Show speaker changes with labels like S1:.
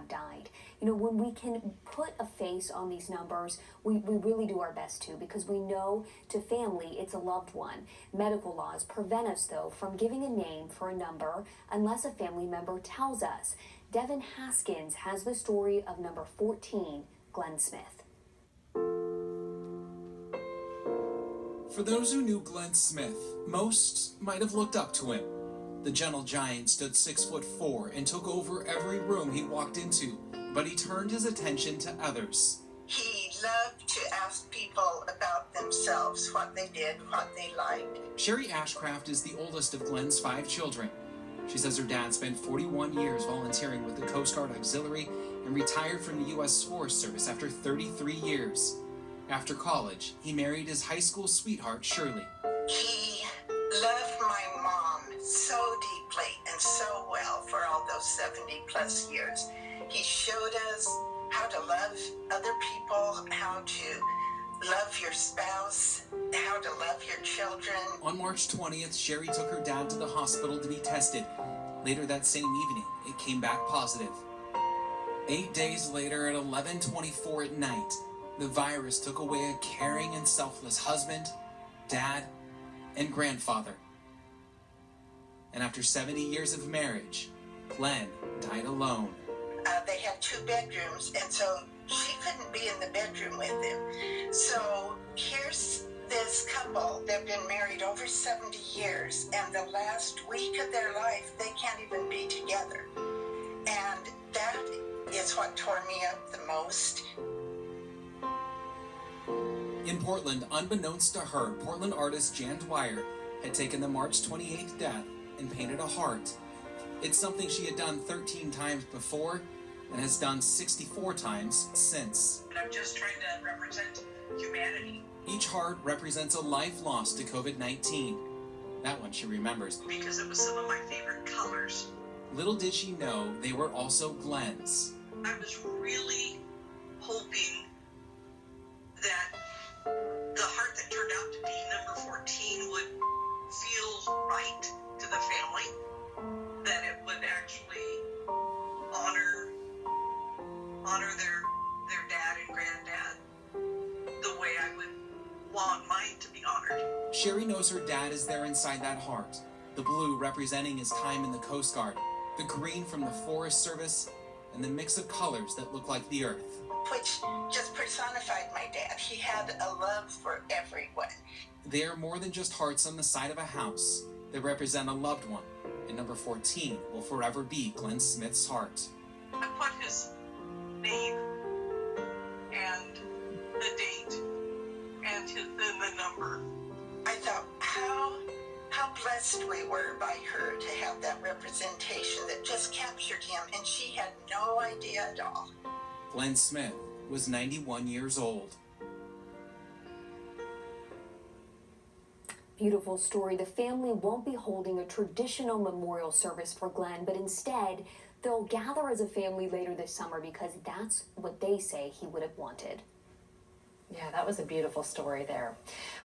S1: died. You know, when we can put a face on these numbers, we really do our best to, because we know to family it's a loved one. Medical laws prevent us, though, from giving a name for a number unless a family member tells us. Devon Haskins has the story of number 14, Glenn Smith.
S2: For those who knew Glenn Smith, most might have looked up to him. The gentle giant stood 6'4" and took over every room he walked into, but he turned his attention to others.
S3: He loved to ask people about themselves, what they did, what they liked.
S2: Sherry Ashcraft is the oldest of Glenn's 5 children. She says her dad spent 41 years volunteering with the Coast Guard Auxiliary and retired from the U.S. Forest Service after 33 years. After college, he married his high school sweetheart, Shirley.
S3: He loved my mom so deeply and so well for all those 70-plus years. He showed us how to love other people, how to love your spouse, how to love your children.
S2: On March 20th, Sherry took her dad to the hospital to be tested. Later that same evening, it came back positive. 8 days later, at 11:24 at night, the virus took away a caring and selfless husband, dad, and grandfather. And after 70 years of marriage, Glenn died alone.
S3: They had 2 bedrooms, and so she couldn't be in the bedroom with him. So here's this couple, they've been married over 70 years, and the last week of their life, they can't even be together. And that is what tore me up the most.
S2: In Portland, unbeknownst to her, Portland artist Jan Dwyer had taken the March 28th death and painted a heart. It's something she had done 13 times before and has done 64 times since.
S4: I'm just trying to represent humanity.
S2: Each heart represents a life lost to COVID-19. That one she remembers.
S4: Because it was some of my favorite colors.
S2: Little did she know they were also Glenn's.
S4: I was really hoping that the heart that turned out to be number 14 would feel right to the family, that it would actually honor their dad and granddad the way I would want mine to be honored.
S2: Sherry knows her dad is there inside that heart, the blue representing his time in the Coast Guard, the green from the Forest Service, and the mix of colors that look like the earth.
S3: Which just personified my dad. He had a love for everyone.
S2: They are more than just hearts on the side of a house. They represent a loved one, and number 14 will forever be Glenn Smith's heart.
S4: I put his name and the date and the number.
S3: I thought how blessed we were by her to have that representation that just captured him, and she had no idea at all.
S2: Glenn Smith was 91 years old.
S1: Beautiful story. The family won't be holding a traditional memorial service for Glenn, but instead they'll gather as a family later this summer because that's what they say he would have wanted.
S5: Yeah, that was a beautiful story there.